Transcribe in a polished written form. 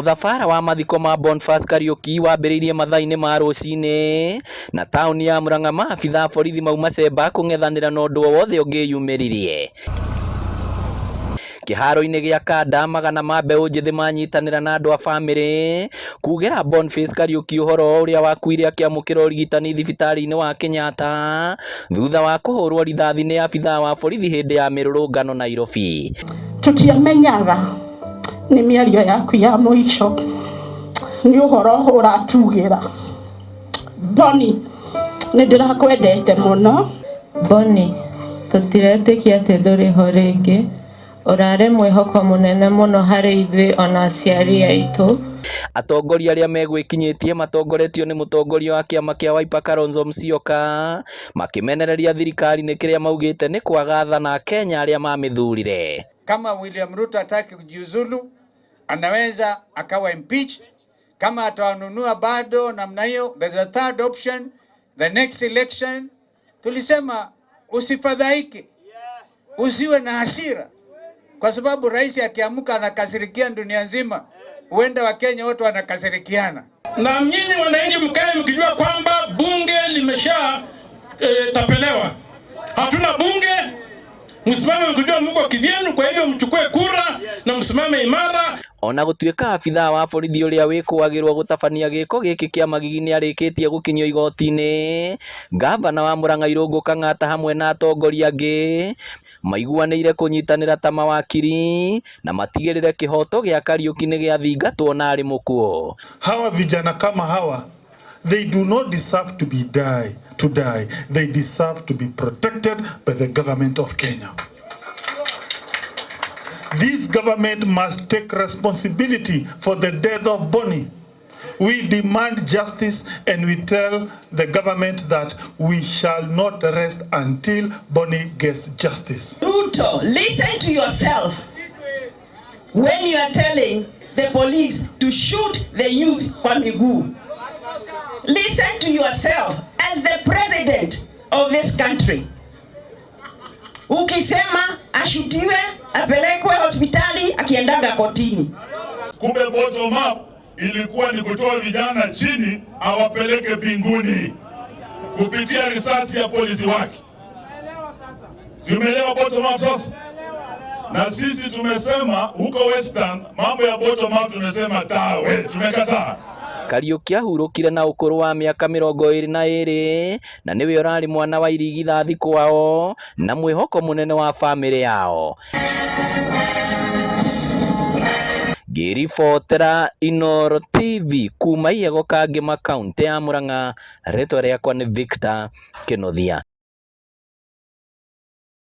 Muthafara wa mathiko ma Boniface Kariuki wambĩrĩirie mathaa-inĩ ma rũcinĩ na taũni ya Murang'a, maabitha borithi mauma Cemba kũng'ethanĩra na ũndũ o wothe ũngĩyumĩririe. Kĩharo-inĩ gĩa Kanda, magana ma mbeũ njĩthĩ manyitanĩra na andũ a bamĩrĩ kugĩra Boniface Kariuki ũhoro ũrĩa wakuire akĩamũkĩra ũrigitani thibitarĩ-inĩ wa Kenyatta thutha wa kũhũrwo rithathi nĩ abitha wa borithi hĩndĩ ya mĩrũrũngano Nairobi. Tutiamenyaga nĩ mĩario yaku ya mũico nĩ ũhoro ũratugĩra. Boni, nĩ ndĩrakwendete mũno. Boni, tũtiretĩkia atĩ ndũrĩ ho rĩngĩ. Ũrarĩ mwĩhoko mũnene mũno harĩ ithuĩ ona aciari aitũ. Atongoria arĩa megwĩkinyĩtie matongoretio nĩ mũtongoria wa kĩama kĩa Wiper Kalonzo Musyoka makĩmenereria thirikari nĩ kĩrĩa maugĩte nĩ kwaga thana Kenya arĩa mamĩthurire. Kama William Ruto ataki kujiuzulu, anaweza akawa impeached. Kama atawanunua bado namna hiyo, there's a third option, the next election. Tulisema usifadhaike, usiwe na hasira, kwa sababu rais akiamuka anakasirikia dunia nzima, huenda wa Kenya wote wanakasirikiana. Na nyinyi wananchi mkae mkijua kwamba bunge limesha tapelewa. Hatuna bunge, msimame mkijua mko kivyenu, kwa hivyo mchukue kura na msimame imara. Ona gũtuĩka abitha wa borithi ũrĩa wĩkũagĩrwo gũtabania gĩko gĩkĩ kĩa magigi nĩ arĩkĩtie gũkinyio igoti-inĩ, gavana wa Murang'a Irũngũ Kang'ata hamwe na atongoria angĩ maiguanĩire kũnyitanĩra ta mawakiri na matigĩrĩre kĩhoto gĩa Kariuki nĩ gĩathingatwo na arĩ mũkuo. Hawa vijana kama hawa, they do not deserve to die. They deserve to be protected by the government of Kenya. This government must take responsibility for the death of Boni. We demand justice and we tell the government that we shall not rest until Boni gets justice. Ruto, listen to yourself when you are telling the police to shoot the youth kwa miguu. Listen to yourself as the president of this country. Ukisema ashutiwe apelekwe hospitali akiendaga kotini. Kumbe bottom up ilikuwa ni kutoa vijana chini awapeleke mbinguni kupitia risasi ya polisi wake. Tumeelewa bottom up sasa? Na sisi tumesema huko Western mambo ya bottom up tumesema tawe, tumekataa. Kariuki ahurũkire na ũkũrũ wa mĩaka 22 na nĩwe ũrarĩ mwana wa irigithathi kwao na mwĩhoko mũnene wa bamĩrĩ yao. Ngĩribotera Inooro TV kuma Igego Kangema, kaunti ya Murang'a, rĩtwa rĩakwa nĩ Victor Kĩnuthia.